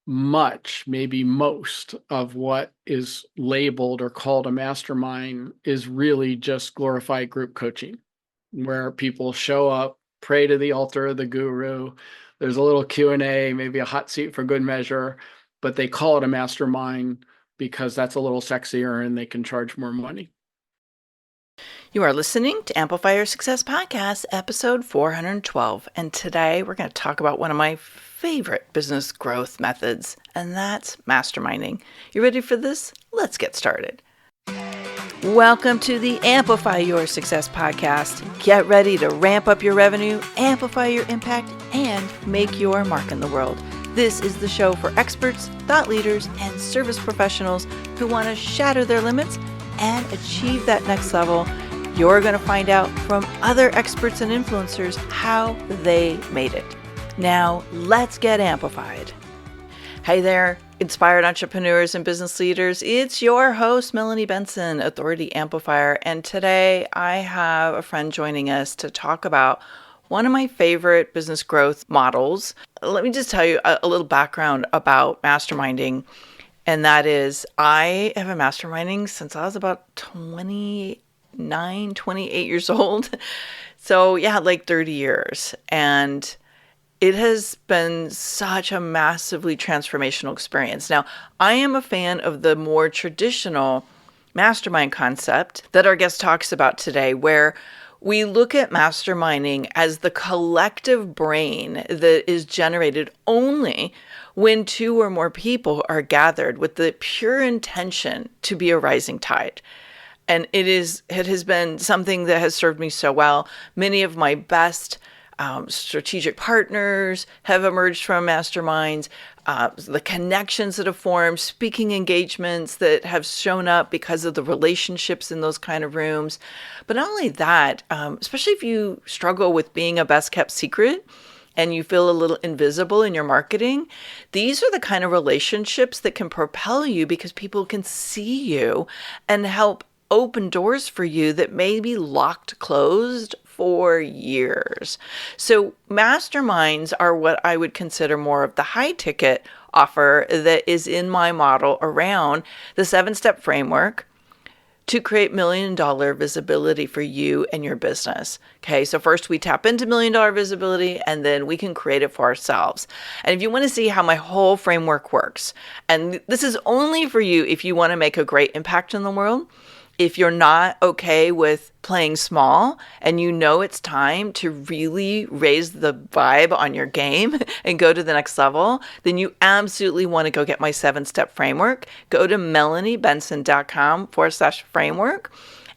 much, maybe most of what is labeled or called a mastermind is really just glorified group coaching, where people show up, pray to the altar of the guru. There's a little Q&A, maybe a hot seat for good measure, but they call it a mastermind because that's a little sexier and they can charge more money. You are listening to Amplify Your Success Podcast, episode 412. And today we're going to talk about one of my favorite business growth methods, and that's masterminding. You ready for this? Let's get started. Welcome to the Amplify Your Success Podcast. Get ready to ramp up your revenue, amplify your impact, and make your mark in the world. This is the show for experts, thought leaders, and service professionals who want to shatter their limits and achieve that next level. You're going to find out from other experts and influencers how they made it. Now, let's get amplified. Hey there, inspired entrepreneurs and business leaders. It's your host, Melanie Benson, Authority Amplifier. And today I have a friend joining us to talk about one of my favorite business growth models. Let me just tell you a little background about masterminding. And that is, I have been masterminding since I was about 28 years old. So yeah, like 30 years. And it has been such a massively transformational experience. Now, I am a fan of the more traditional mastermind concept that our guest talks about today, where we look at masterminding as the collective brain that is generated only when two or more people are gathered with the pure intention to be a rising tide. And it has been something that has served me so well. Many of my best strategic partners have emerged from masterminds. The connections that have formed, speaking engagements that have shown up because of the relationships in those kind of rooms. But not only that, especially if you struggle with being a best kept secret and you feel a little invisible in your marketing, these are the kind of relationships that can propel you because people can see you and help open doors for you that may be locked closed for years. So masterminds are what I would consider more of the high ticket offer that is in my model around the 7-step framework to create $1 million visibility for you and your business. Okay, so first we tap into $1 million visibility and then we can create it for ourselves. And if you want to see how my whole framework works, and this is only for you if you want to make a great impact in the world. If you're not okay with playing small and you know it's time to really raise the vibe on your game and go to the next level, then you absolutely want to go get my 7-step framework. Go to melaniebenson.com/framework.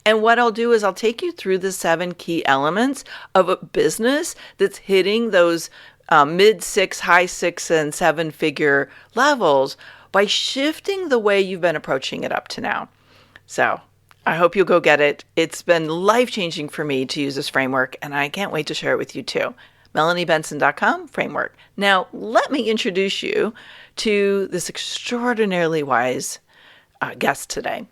And what I'll do is I'll take you through the 7 key elements of a business that's hitting those mid 6, high 6, and 7-figure levels by shifting the way you've been approaching it up to now. So I hope you'll go get it. It's been life-changing for me to use this framework, and I can't wait to share it with you too. melaniebenson.com/framework. Now, let me introduce you to this extraordinarily wise guest today.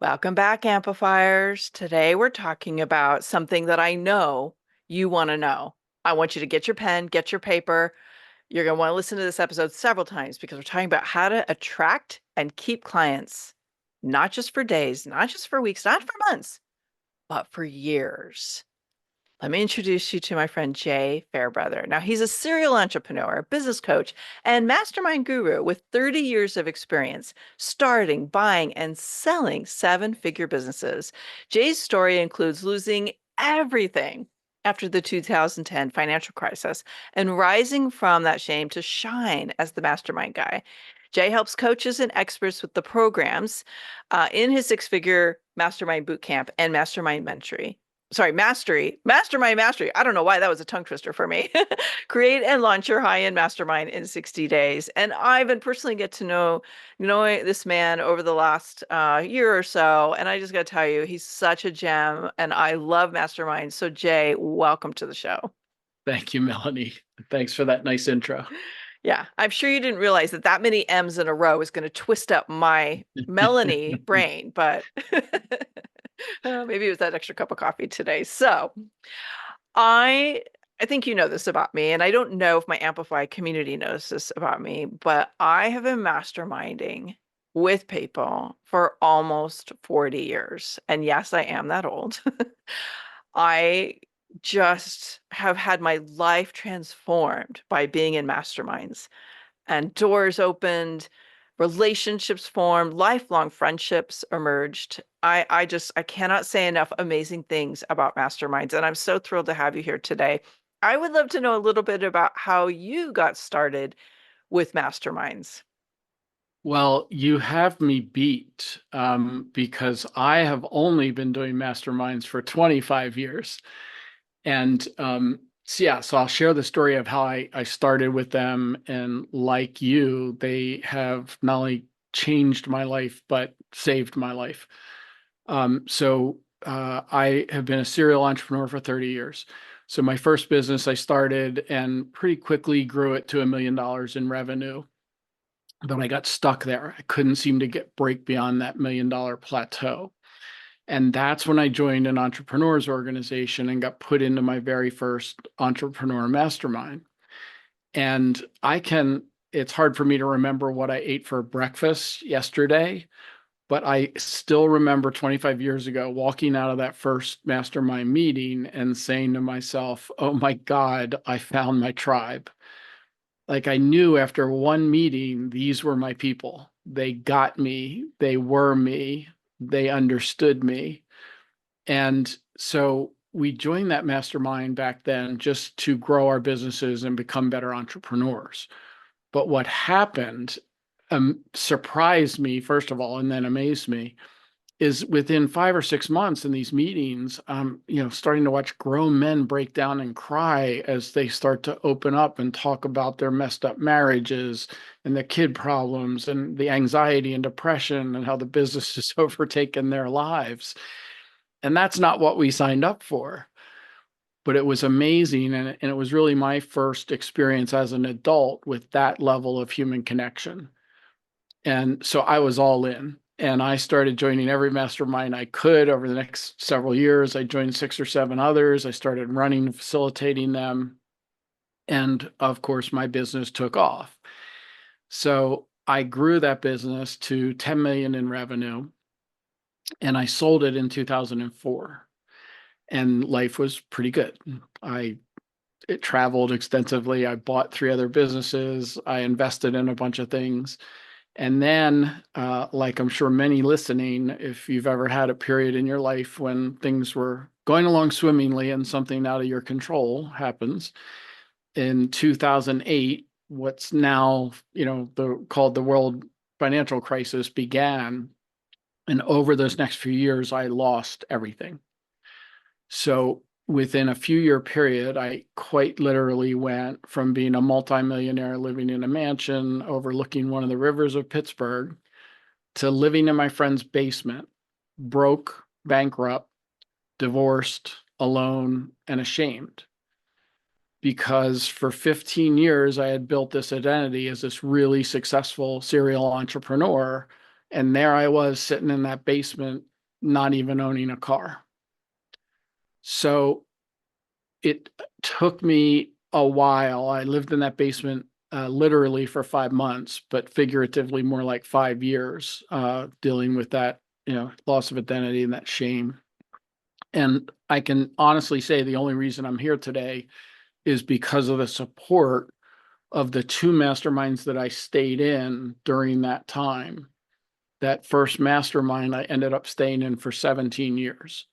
Welcome back, Amplifiers. Today, we're talking about something that I know you want to know. I want you to get your pen, get your paper. You're going to want to listen to this episode several times because we're talking about how to attract and keep clients. Not just for days, not just for weeks, not for months, but for years. Let me introduce you to my friend Jay Fairbrother. Now, he's a serial entrepreneur, business coach, and mastermind guru with 30 years of experience starting, buying, and selling 7-figure businesses. Jay's story includes losing everything after the 2010 financial crisis and rising from that shame to shine as the mastermind guy. Jay helps coaches and experts with the programs in his 6-figure mastermind bootcamp and mastermind mastermind mastery. I don't know why that was a tongue twister for me. Create and launch your high-end mastermind in 60 days. And I've been personally get to know this man over the last year or so. And I just got to tell you, he's such a gem and I love masterminds. So Jay, welcome to the show. Thank you, Melanie. Thanks for that nice intro. Yeah, I'm sure you didn't realize that many M's in a row is going to twist up my Melanie brain, but maybe it was that extra cup of coffee today. So I I think you know this about me, and I don't know if my Amplify community knows this about me, but I have been masterminding with people for almost 40 years. And yes, I am that old. I just have had my life transformed by being in masterminds, and doors opened, relationships formed, lifelong friendships emerged. I cannot say enough amazing things about masterminds, and I'm so thrilled to have you here today. I would love to know a little bit about how you got started with masterminds. Well, you have me beat because I have only been doing masterminds for 25 years. And so I'll share the story of how I started with them. And like you, they have not only changed my life, but saved my life. I have been a serial entrepreneur for 30 years. So my first business I started and pretty quickly grew it to $1 million in revenue. But I got stuck there. I couldn't seem to break beyond that $1 million plateau. And that's when I joined an entrepreneurs organization and got put into my very first entrepreneur mastermind. And it's hard for me to remember what I ate for breakfast yesterday, but I still remember 25 years ago walking out of that first mastermind meeting and saying to myself, oh my God, I found my tribe. Like I knew after one meeting, these were my people. They got me, they were me, they understood me. And so we joined that mastermind back then just to grow our businesses and become better entrepreneurs. But what happened surprised me, first of all, and then amazed me, is within 5 or 6 months in these meetings, starting to watch grown men break down and cry as they start to open up and talk about their messed up marriages and the kid problems and the anxiety and depression and how the business has overtaken their lives. And that's not what we signed up for. But it was amazing. And it was really my first experience as an adult with that level of human connection. And so I was all in. And I started joining every mastermind I could over the next several years. I joined 6 or 7 others. I started running and facilitating them. And of course, my business took off. So I grew that business to 10 million in revenue, and I sold it in 2004. And life was pretty good. It traveled extensively. I bought 3 other businesses. I invested in a bunch of things. And then, like I'm sure many listening, if you've ever had a period in your life when things were going along swimmingly and something out of your control happens, in 2008, what's now, called the world financial crisis began. And over those next few years, I lost everything. So within a few year period, I quite literally went from being a multimillionaire living in a mansion overlooking one of the rivers of Pittsburgh to living in my friend's basement, broke, bankrupt, divorced, alone, and ashamed. Because for 15 years, I had built this identity as this really successful serial entrepreneur. And there I was sitting in that basement, not even owning a car. So it took me a while. I lived in that basement literally for 5 months, but figuratively more like 5 years, dealing with that, loss of identity and that shame. And I can honestly say the only reason I'm here today is because of the support of the 2 masterminds that I stayed in during that time. That first mastermind I ended up staying in for 17 years.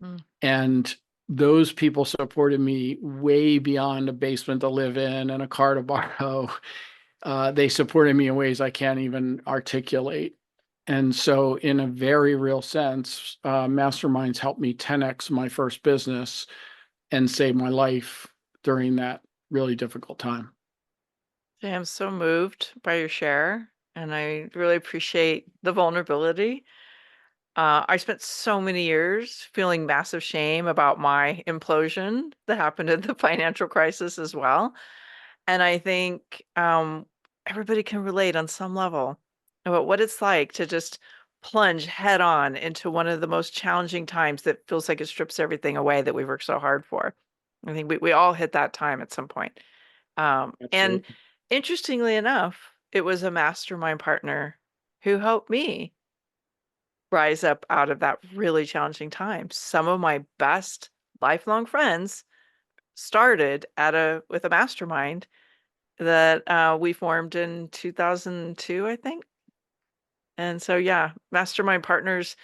Mm. And those people supported me way beyond a basement to live in and a car to borrow. They supported me in ways I can't even articulate. And so in a very real sense, masterminds helped me 10x my first business and save my life during that really difficult time. I'm so moved by your share, and I really appreciate the vulnerability. I spent so many years feeling massive shame about my implosion that happened in the financial crisis as well. And I think everybody can relate on some level about what it's like to just plunge head on into one of the most challenging times that feels like it strips everything away that we worked so hard for. I think we all hit that time at some point. And Absolutely. interestingly enough, it was a mastermind partner who helped me rise up out of that really challenging time. Some of my best lifelong friends started with a mastermind that we formed in 2002, I think. And so, yeah, mastermind partners,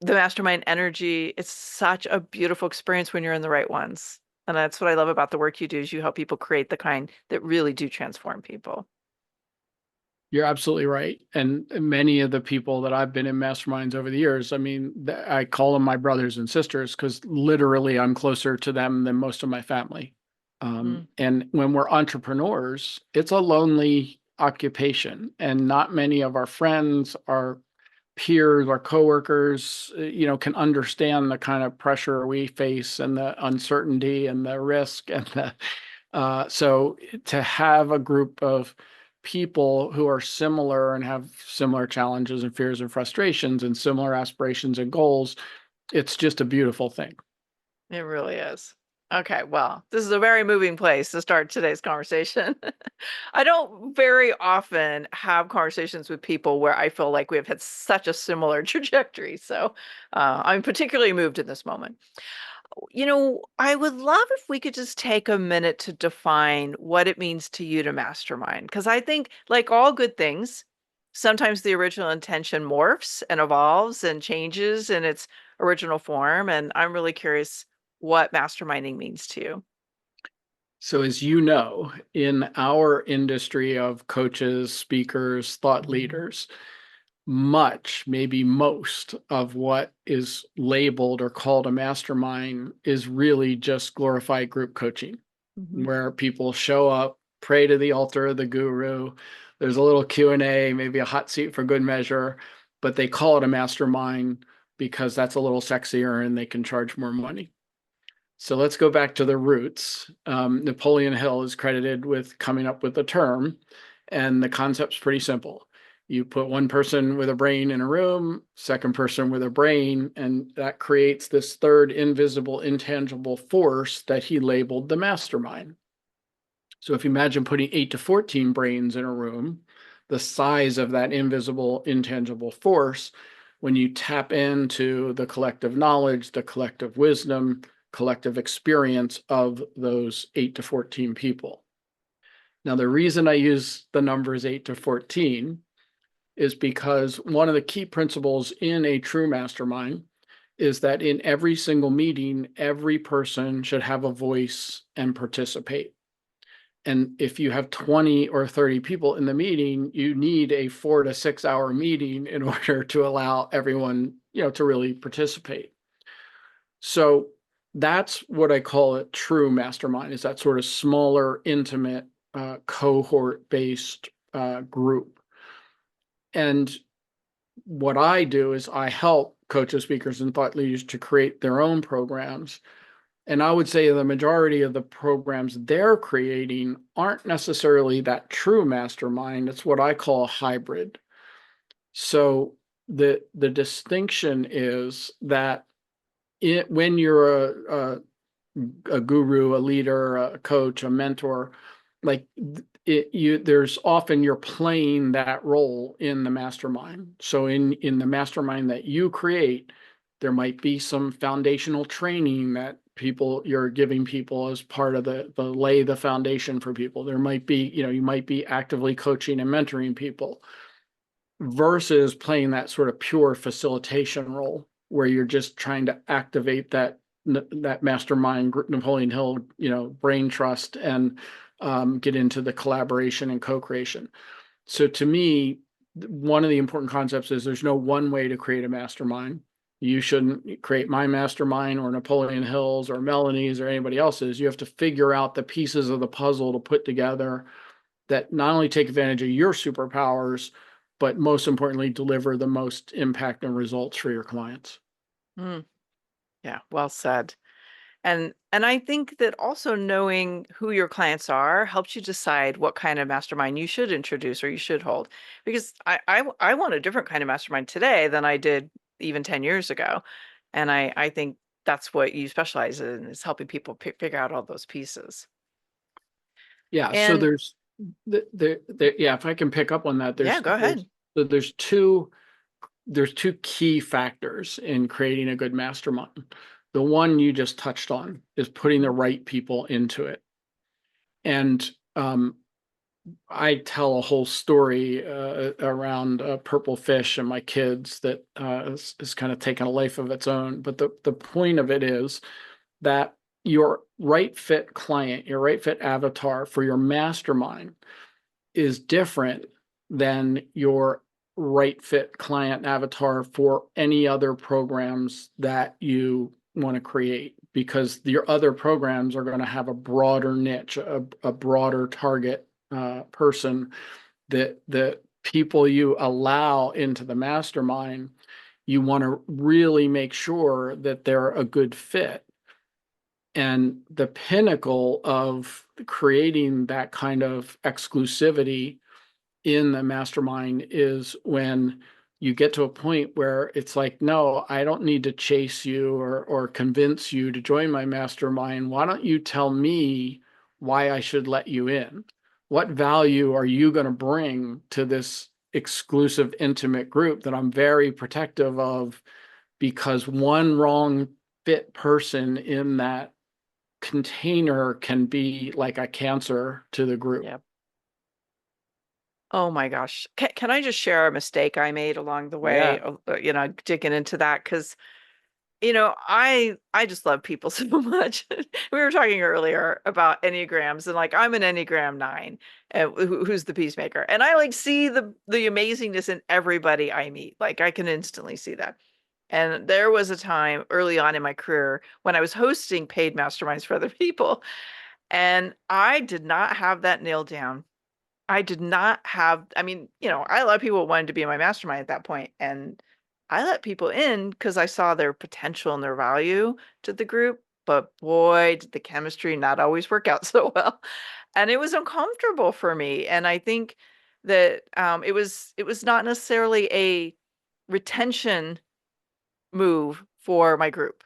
the mastermind energy, it's such a beautiful experience when you're in the right ones. And that's what I love about the work you do is you help people create the kind that really do transform people. You're absolutely right. And many of the people that I've been in masterminds over the years, I mean, I call them my brothers and sisters because literally I'm closer to them than most of my family. Mm, And when we're entrepreneurs, it's a lonely occupation, and not many of our friends, our peers, our coworkers, can understand the kind of pressure we face and the uncertainty and the risk and so to have a group of people who are similar and have similar challenges and fears and frustrations and similar aspirations and goals, it's just a beautiful thing. it really is. Okay, well, this is a very moving place to start today's conversation. I don't very often have conversations with people where I feel like we have had such a similar trajectory. So I'm particularly moved in this moment. I would love if we could just take a minute to define what it means to you to mastermind. Because I think, like all good things, sometimes the original intention morphs and evolves and changes in its original form. And I'm really curious what masterminding means to you. So, as you know, in our industry of coaches, speakers, thought leaders, much, maybe most of what is labeled or called a mastermind is really just glorified group coaching, Mhm. where people show up, pray to the altar of the guru. There's a little Q&A, maybe a hot seat for good measure, but they call it a mastermind because that's a little sexier and they can charge more money. So let's go back to the roots. Napoleon Hill is credited with coming up with the term, and the concept's pretty simple. You put one person with a brain in a room, second person with a brain, and that creates this third invisible, intangible force that he labeled the mastermind. So if you imagine putting 8 to 14 brains in a room, the size of that invisible, intangible force, when you tap into the collective knowledge, the collective wisdom, collective experience of those 8 to 14 people. Now, the reason I use the numbers 8 to 14 is because one of the key principles in a true mastermind is that in every single meeting, every person should have a voice and participate. And if you have 20 or 30 people in the meeting, you need a 4 to 6 hour meeting in order to allow everyone, to really participate. So that's what I call a true mastermind, is that sort of smaller, intimate, cohort-based group. And what I do is I help coaches, speakers, and thought leaders to create their own programs. And I would say the majority of the programs they're creating aren't necessarily that true mastermind. It's what I call a hybrid. So the distinction is that when you're a guru, a leader, a coach, a mentor, like there's often you're playing that role in the mastermind. So in the mastermind that you create, there might be some foundational training that you're giving people as part of the lay the foundation for people. There might be, you might be actively coaching and mentoring people versus playing that sort of pure facilitation role where you're just trying to activate that mastermind Napoleon Hill, brain trust and get into the collaboration and co-creation. So to me, one of the important concepts is there's no one way to create a mastermind. You shouldn't create my mastermind or Napoleon Hill's or Melanie's or anybody else's. You have to figure out the pieces of the puzzle to put together that not only take advantage of your superpowers, but most importantly, deliver the most impact and results for your clients. Mm, yeah, well said. And I think that also knowing who your clients are helps you decide what kind of mastermind you should introduce or you should hold. Because I want a different kind of mastermind today than I did even 10 years ago. And I think that's what you specialize in, is helping people figure out all those pieces. Yeah. So And yeah, if I can pick up on that, yeah, go ahead. there's two key factors in creating a good mastermind. The one you just touched on is putting the right people into it. And I tell a whole story around purple fish and my kids that is kind of taken a life of its own. But the point of it is that your right fit client, your right fit avatar for your mastermind is different than your right fit client avatar for any other programs that you want to create, because your other programs are going to have a broader niche, a broader target person. That the people you allow into the mastermind, you want to really make sure that they're a good fit. And the pinnacle of creating that kind of exclusivity in the mastermind is when you get to a point where it's like, no, I don't need to chase you or convince you to join my mastermind. Why don't you tell me why I should let you in? What value are you going to bring to this exclusive, intimate group that I'm very protective of? Because one wrong fit person in that container can be like a cancer to the group. Yeah. Oh my gosh. Can I just share a mistake I made along the way, Yeah. digging into that? Because, I just love people so much. We were talking earlier about Enneagrams, and like, I'm an Enneagram 9, who's the peacemaker. And I like see the amazingness in everybody I meet. Like, I can instantly see that. And there was a time early on in my career when I was hosting paid masterminds for other people, and I did not have that nailed down. I did not have, I mean, a lot of people wanted to be in my mastermind at that point, and I let people in because I saw their potential and their value to the group. But boy, did the chemistry not always work out so well. And it was uncomfortable for me. And I think that it was not necessarily a retention move for my group.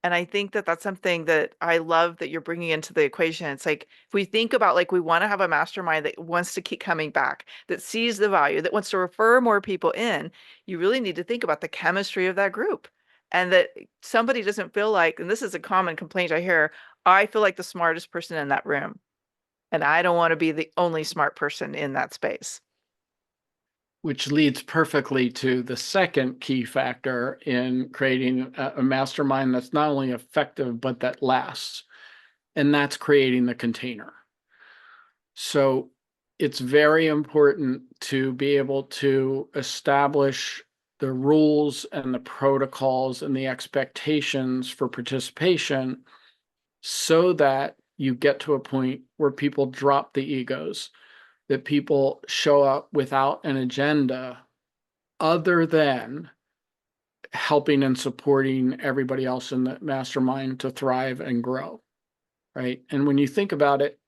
And I think that that's something that I love that you're bringing into the equation. It's like, if we think about, like, we want to have a mastermind that wants to keep coming back, that sees the value, that wants to refer more people in, you really need to think about the chemistry of that group. And that somebody doesn't feel like, and this is a common complaint I hear, I feel like the smartest person in that room. And I don't want to be the only smart person in that space. Which leads perfectly to the second key factor in creating a mastermind that's not only effective, but that lasts. And that's creating the container. So it's very important to be able to establish the rules and the protocols and the expectations for participation so that you get to a point where people drop the egos, that people show up without an agenda other than helping and supporting everybody else in the mastermind to thrive and grow, right? And when you think about it,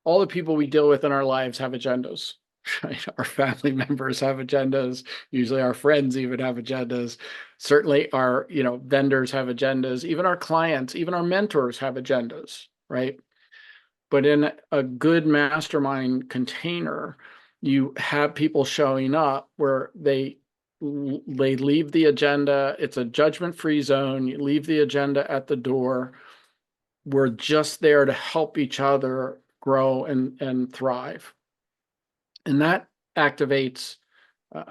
all the people we deal with in our lives have agendas, right? Our family members have agendas. Usually our friends even have agendas. Certainly our, vendors have agendas. Even our clients, even our mentors have agendas, right? But in a good mastermind container, you have people showing up where they leave the agenda. It's a judgment-free zone. You leave the agenda at the door. We're just there to help each other grow and thrive. And that activates, I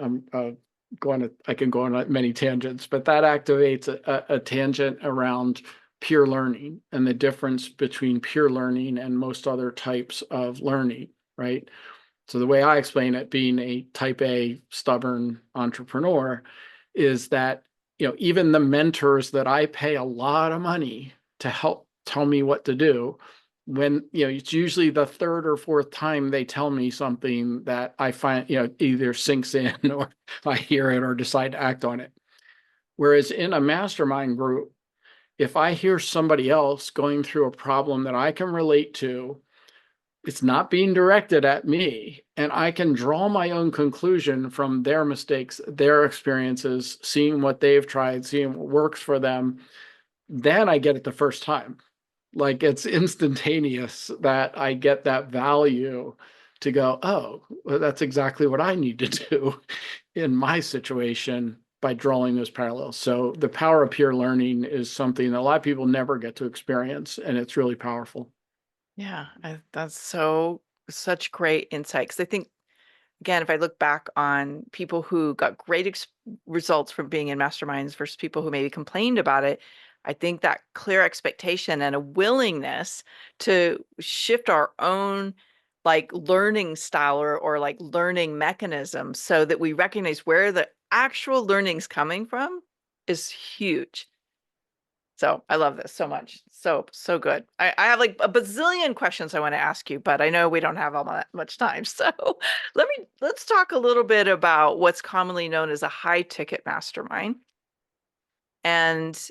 can go on many tangents, but that activates a tangent around peer learning and the difference between peer learning and most other types of learning, right? So the way I explain it, being a type A stubborn entrepreneur, is that, even the mentors that I pay a lot of money to help tell me what to do, when, it's usually the third or fourth time they tell me something that I find, either sinks in or I hear it or decide to act on it. Whereas in a mastermind group, if I hear somebody else going through a problem that I can relate to, it's not being directed at me, and I can draw my own conclusion from their mistakes, their experiences, seeing what they've tried, seeing what works for them. then I get it the first time. Like it's instantaneous that I get that value to go, oh, well, that's exactly what I need to do in my situation by drawing those parallels. So the power of peer learning is something that a lot of people never get to experience, and it's really powerful. Yeah, that's such great insight. Because I think, again, if I look back on people who got great results from being in masterminds versus people who maybe complained about it, I think that clear expectation and a willingness to shift our own like learning style or like learning mechanism so that we recognize where the actual learning's coming from is huge. So I love this so much. So good. I have like a bazillion questions I want to ask you, but I know we don't have all that much time. So let's talk a little bit about what's commonly known as a high ticket mastermind. And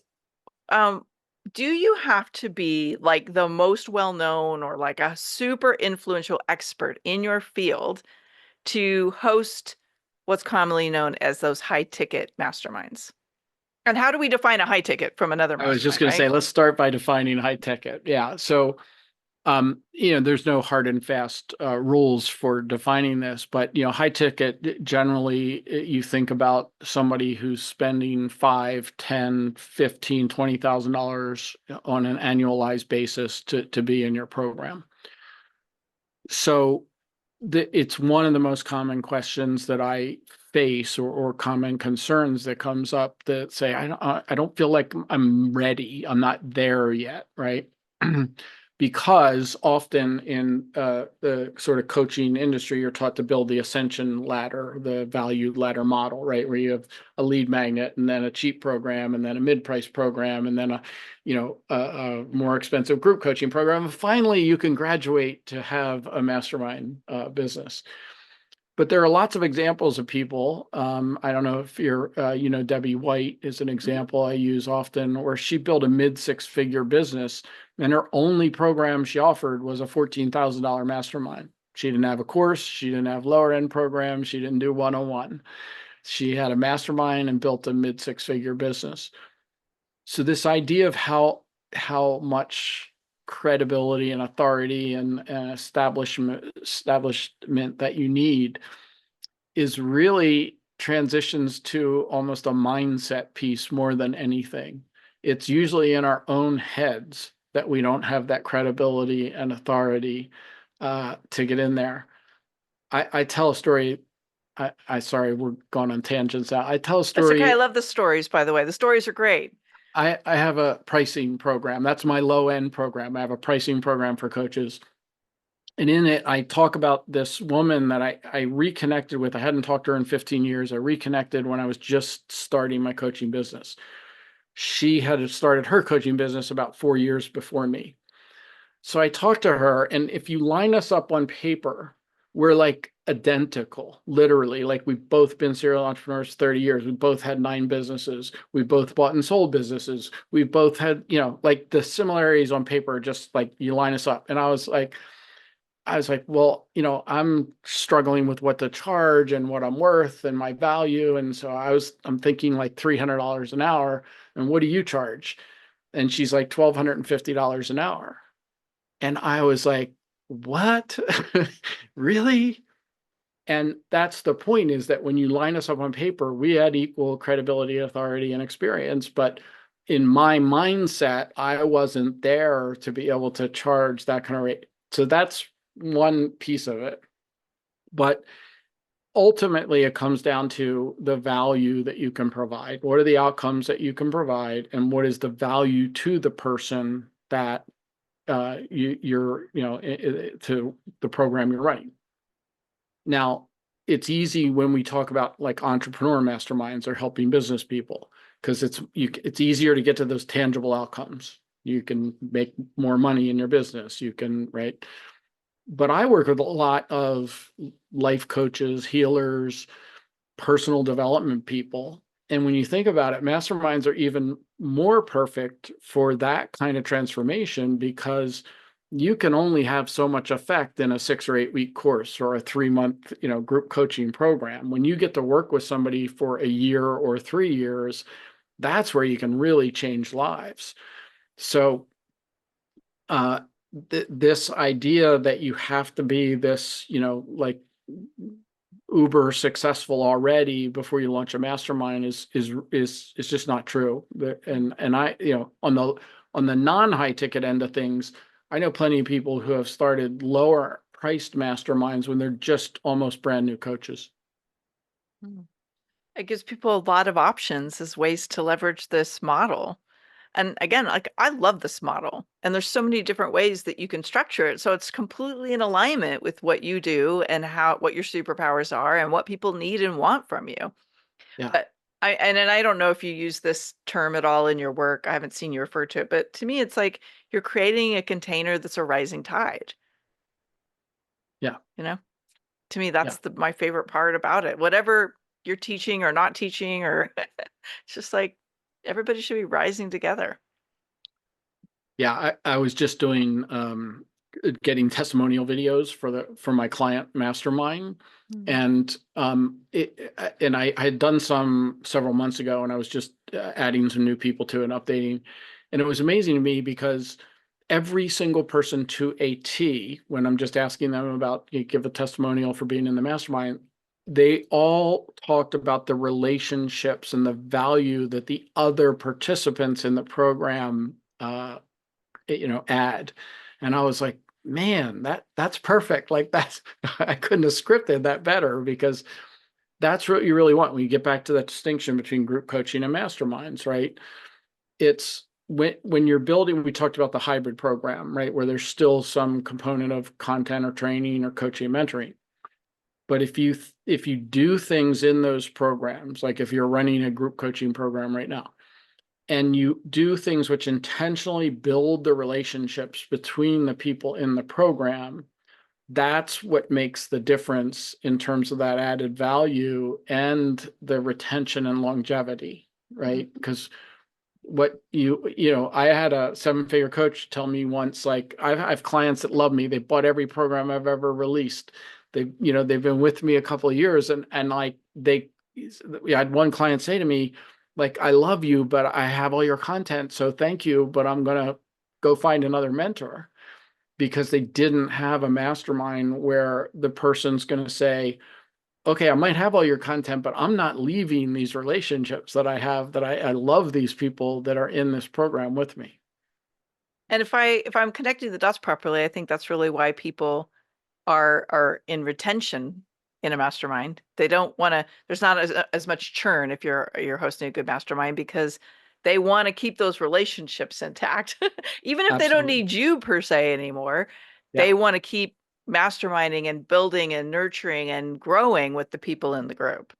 um, do you have to be like the most well known or like a super influential expert in your field to host what's commonly known as those high ticket masterminds? And how do we define a high ticket from another I was just mastermind, going to say, right? let's start by defining high ticket. Yeah. So, there's no hard and fast rules for defining this, but high ticket generally you think about somebody who's spending 5, 10, 15, $20,000 on an annualized basis to be in your program. So it's one of the most common questions that I face or common concerns that comes up that say, I don't feel like I'm ready. I'm not there yet, right? Because often in the sort of coaching industry, you're taught to build the ascension ladder, the value ladder model, right? Where you have a lead magnet and then a cheap program and then a mid-price program and then a more expensive group coaching program. And finally, you can graduate to have a mastermind business. But there are lots of examples of people. I don't know if Debbie White is an example I use often, where she built a mid-six-figure business, and her only program she offered was a $14,000 mastermind. She didn't have a course. She didn't have lower-end programs. She didn't do one-on-one. She had a mastermind and built a mid-six-figure business. So this idea of how much credibility and authority and establishment that you need is really transitions to almost a mindset piece more than anything. It's usually in our own heads that we don't have that credibility and authority to get in there. I tell a story. Sorry, we're going on tangents now. I tell a That's okay. I story. love the stories, by the way. The stories are great. I have a pricing program. That's my low end program. I have a pricing program for coaches. And in it, I talk about this woman that I reconnected with. I hadn't talked to her in 15 years. I reconnected when I was just starting my coaching business. She had started her coaching business about 4 years before me. So I talked to her, and if you line us up on paper, we're like identical, literally. Like we've both been serial entrepreneurs 30 years. We both had 9 businesses. We both bought and sold businesses. We both had, like the similarities on paper, just like you line us up. And I was like, well, I'm struggling with what to charge and what I'm worth and my value. And so I'm thinking like $300 an hour. And what do you charge? And she's like $1,250 an hour. And I was like, what? Really? And that's the point, is that when you line us up on paper, we had equal credibility, authority, and experience. But in my mindset, I wasn't there to be able to charge that kind of rate. So that's one piece of it. But ultimately, it comes down to the value that you can provide. What are the outcomes that you can provide? And what is the value to the person that you're, to the program you're running? Now, it's easy when we talk about like entrepreneur masterminds or helping business people, because it's easier to get to those tangible outcomes. You can make more money in your business. You can, right? But I work with a lot of life coaches, healers, personal development people. And when you think about it, masterminds are even more perfect for that kind of transformation, because you can only have so much effect in a 6 or 8 week course or a 3 month, group coaching program. When you get to work with somebody for a year or 3 years, that's where you can really change lives. So this idea that you have to be this, like uber successful already before you launch a mastermind is just not true. And I, on the non-high ticket end of things, I know plenty of people who have started lower priced masterminds when they're just almost brand new coaches. It gives people a lot of options as ways to leverage this model. And again, like I love this model, and there's so many different ways that you can structure it. So it's completely in alignment with what you do and what your superpowers are and what people need and want from you. Yeah. But I don't know if you use this term at all in your work. I haven't seen you refer to it, but to me, it's like you're creating a container that's a rising tide. Yeah. You know, to me, Yeah. that's my favorite part about it. Whatever you're teaching or not teaching, or it's just like everybody should be rising together. Yeah, I was just doing getting testimonial videos for my client mastermind. And I had done some several months ago, and I was just adding some new people to it and updating. And it was amazing to me because every single person to a T, when I'm just asking them about, give a testimonial for being in the mastermind, they all talked about the relationships and the value that the other participants in the program add. And I was like, man, that's perfect. Like that's I couldn't have scripted that better, because that's what you really want when you get back to that distinction between group coaching and masterminds, right? It's when you're building, we talked about the hybrid program, right? Where there's still some component of content or training or coaching and mentoring. But if you do things in those programs, like if you're running a group coaching program right now, and you do things which intentionally build the relationships between the people in the program, that's what makes the difference in terms of that added value and the retention and longevity, right? Because what I had a 7-figure coach tell me once, like, I have clients that love me. They bought every program I've ever released. They've been with me a couple of years, and like we had one client say to me, like, I love you, but I have all your content, so thank you, but I'm gonna go find another mentor, because they didn't have a mastermind where the person's going to say, okay, I might have all your content, but I'm not leaving these relationships that I have, that I love these people that are in this program with me. And if I'm connecting the dots properly, I think that's really why people are in retention in a mastermind. They don't want to, there's not as much churn if you're hosting a good mastermind, because they want to keep those relationships intact. Even if they don't Absolutely. need you per se anymore, Yeah. they want to keep masterminding and building and nurturing and growing with the people in the group.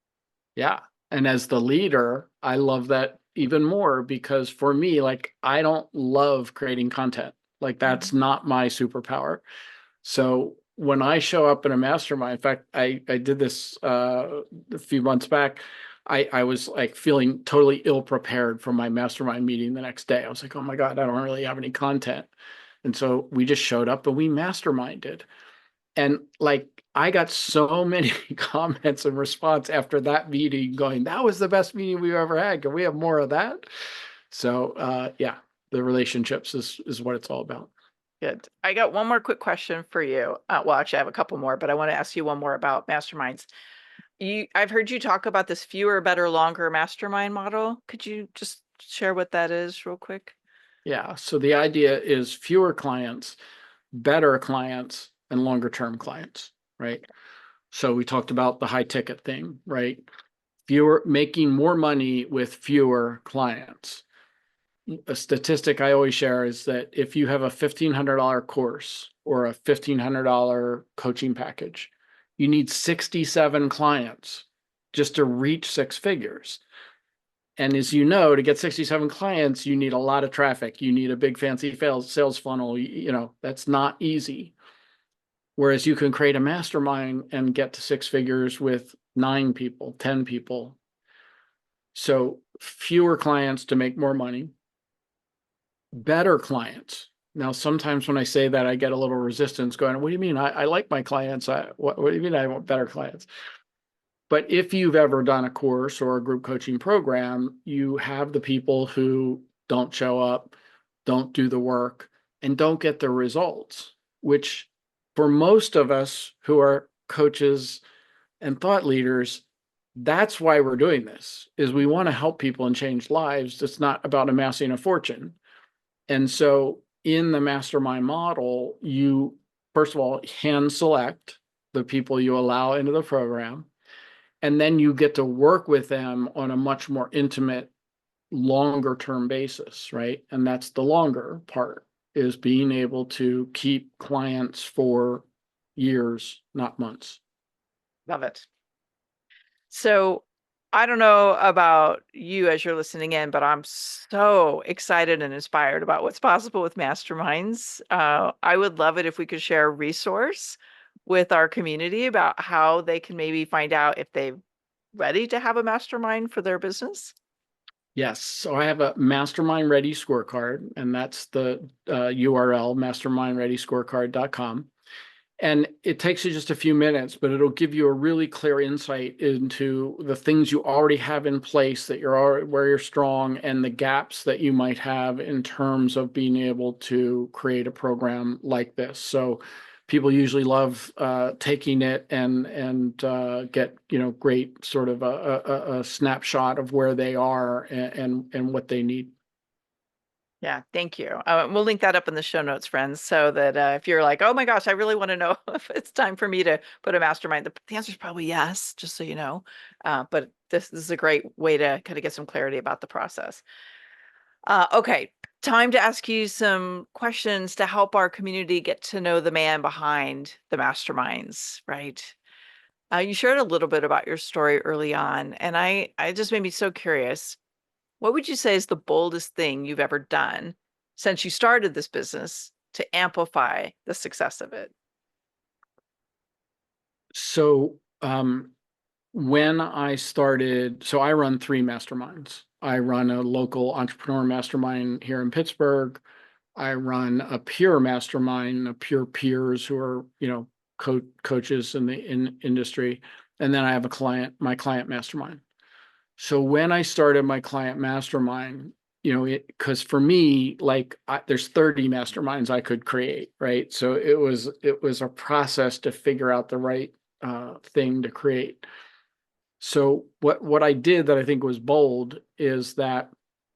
Yeah. And as the leader, I love that even more, because for me, like, I don't love creating content. Like, that's not my superpower. So when I show up in a mastermind, in fact, I did this a few months back. I was like feeling totally ill prepared for my mastermind meeting the next day. I was like, oh my God, I don't really have any content. And so we just showed up and we masterminded. And like, I got so many comments and response after that meeting going, that was the best meeting we've ever had. Can we have more of that? So yeah, the relationships is what it's all about. Good. I got one more quick question for you. Well, actually, I have a couple more, but I want to ask you one more about masterminds. I've heard you talk about this fewer, better, longer mastermind model. Could you just share what that is real quick? Yeah. So the idea is fewer clients, better clients, and longer term clients, right? So we talked about the high ticket thing, right? Making more money with fewer clients. A statistic I always share is that if you have a $1,500 course or a $1,500 coaching package, you need 67 clients just to reach 6 figures. And as you know, to get 67 clients, you need a lot of traffic. You need a big fancy sales funnel. That's not easy. Whereas you can create a mastermind and get to 6 figures with 9 people, 10 people. So fewer clients to make more money, better clients. Now, sometimes when I say that, I get a little resistance going, what do you mean? I like my clients. What do you mean I want better clients? But if you've ever done a course or a group coaching program, you have the people who don't show up, don't do the work, and don't get the results, which for most of us who are coaches and thought leaders, that's why we're doing this, is we want to help people and change lives. It's not about amassing a fortune. And so in the mastermind model, you, first of all, hand select the people you allow into the program, and then you get to work with them on a much more intimate, longer term basis, right? And that's the longer part, is being able to keep clients for years, not months. Love it. So I don't know about you as you're listening in, but I'm so excited and inspired about what's possible with Masterminds. I would love it if we could share a resource with our community about how they can maybe find out if they're ready to have a mastermind for their business. Yes. So I have a mastermind ready scorecard, and that's the URL, mastermindreadyscorecard.com. And it takes you just a few minutes, but it'll give you a really clear insight into the things you already have in place, that you're already, where you're strong, and the gaps that you might have in terms of being able to create a program like this. So people usually love taking it and get great sort of a snapshot of where they are and what they need. Yeah, thank you. We'll link that up in the show notes, friends, so that if you're like, oh my gosh, I really want to know if it's time for me to put a mastermind, the answer is probably yes, just so you know. But this is a great way to kind of get some clarity about the process. Okay, time to ask you some questions to help our community get to know the man behind the masterminds, right? You shared a little bit about your story early on, and I just made me so curious. What would you say is the boldest thing you've ever done since you started this business to amplify the success of it? So when I started, so I run 3 masterminds. I run a local entrepreneur mastermind here in Pittsburgh. I run a peer mastermind, a peer peers who are, coaches in the industry. And then I have my client mastermind. So when I started my client mastermind, because for me, like there's 30 masterminds I could create, right? So it was a process to figure out the right thing to create. So what I did that I think was bold is that,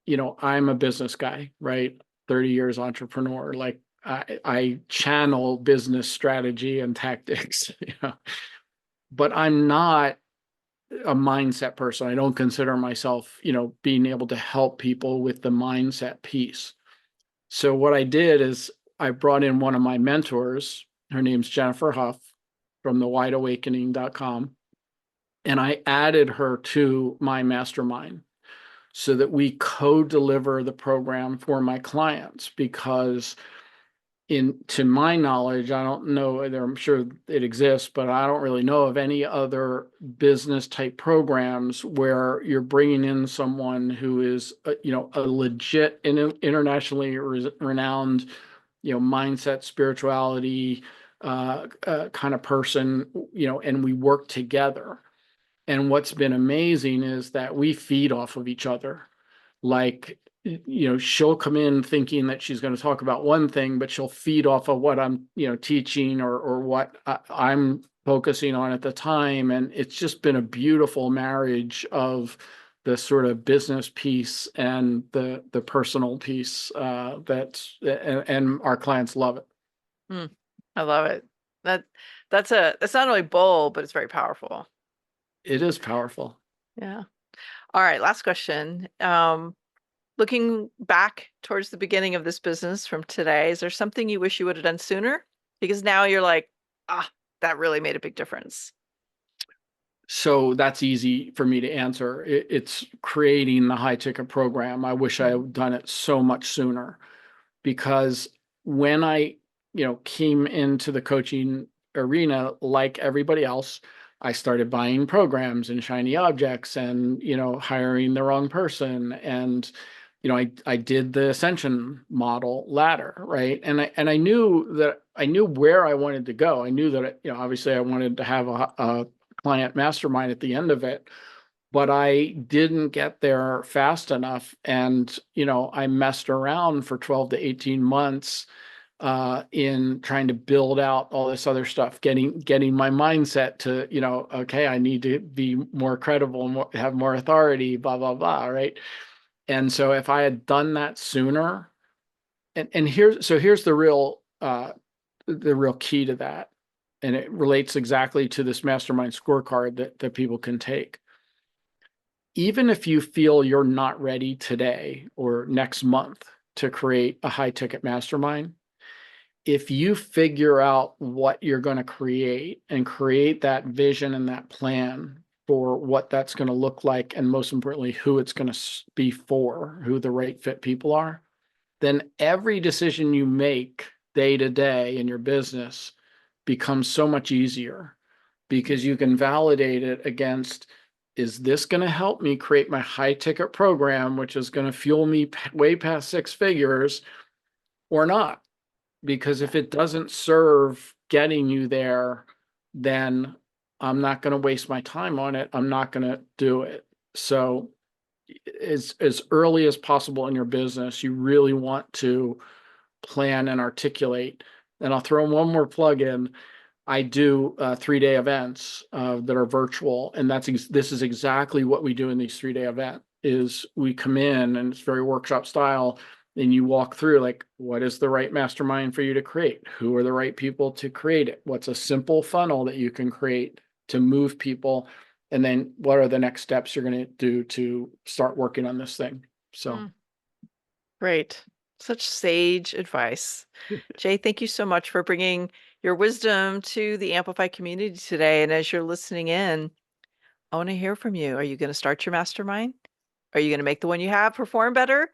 I'm a business guy, right? 30 years entrepreneur. Like I channel business strategy and tactics, but I'm not a mindset person. I don't consider myself, being able to help people with the mindset piece. So what I did is I brought in one of my mentors. Her name's Jennifer Huff from thewideawakening.com. And I added her to my mastermind so that we co-deliver the program for my clients, because to my knowledge, I don't know, I'm sure it exists, but I don't really know of any other business type programs where you're bringing in someone who is, a legit internationally renowned, mindset, spirituality kind of person, and we work together. And what's been amazing is that we feed off of each other. Like, she'll come in thinking that she's going to talk about one thing, but she'll feed off of what I'm, teaching or what I'm focusing on at the time. And it's just been a beautiful marriage of the sort of business piece and the personal piece and our clients love it. I love it. That's not only bold, but it's very powerful. It is powerful. Yeah. All right, last question. Looking back towards the beginning of this business from today, is there something you wish you would have done sooner? Because now you're like, that really made a big difference. So that's easy for me to answer. It's creating the high ticket program. I wish I had done it so much sooner, because when I, came into the coaching arena, like everybody else, I started buying programs and shiny objects and, hiring the wrong person. And, I did the ascension model ladder, right? And I knew where I wanted to go. I knew that, obviously I wanted to have client mastermind at the end of it, but I didn't get there fast enough. And, I messed around for 12 to 18 months in trying to build out all this other stuff, getting my mindset to, okay, I need to be more credible and have more authority, blah, blah, blah, right? And so if I had done that sooner, and here's the real key to that. And it relates exactly to this mastermind scorecard that people can take. Even if you feel you're not ready today or next month to create a high ticket mastermind, if you figure out what you're going to create and create that vision and that plan for what that's going to look like, and most importantly, who it's going to be for, who the right fit people are, then every decision you make day to day in your business becomes so much easier, because you can validate it against, is this going to help me create my high ticket program, which is going to fuel me way past 6 figures, or not? Because if it doesn't serve getting you there, then I'm not going to waste my time on it. I'm not going to do it. So as early as possible in your business, you really want to plan and articulate. And I'll throw one more plug in. I do 3-day events that are virtual, and this is exactly what we do in these 3-day event. Is we come in, and it's very workshop style, and you walk through, like, what is the right mastermind for you to create? Who are the right people to create it? What's a simple funnel that you can create to move people? And then what are the next steps you're going to do to start working on this thing? So Great. Such sage advice. Jay, thank you so much for bringing your wisdom to the Amplify community today. And as you're listening in, I want to hear from you. Are you going to start your mastermind? Are you going to make the one you have perform better?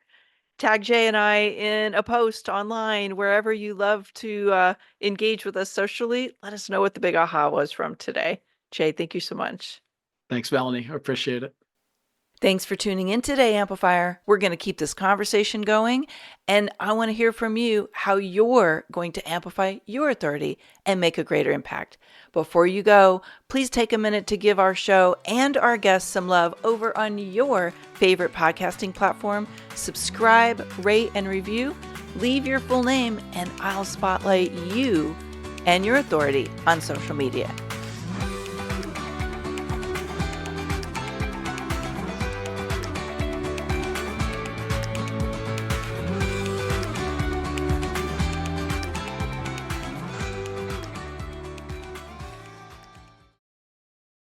Tag Jay and I in a post online, wherever you love to engage with us socially. Let us know what the big aha was from today. Jay, thank you so much. Thanks, Melanie. I appreciate it. Thanks for tuning in today, Amplifier. We're going to keep this conversation going, and I want to hear from you how you're going to amplify your authority and make a greater impact. Before you go, please take a minute to give our show and our guests some love over on your favorite podcasting platform. Subscribe, rate, and review. Leave your full name, and I'll spotlight you and your authority on social media.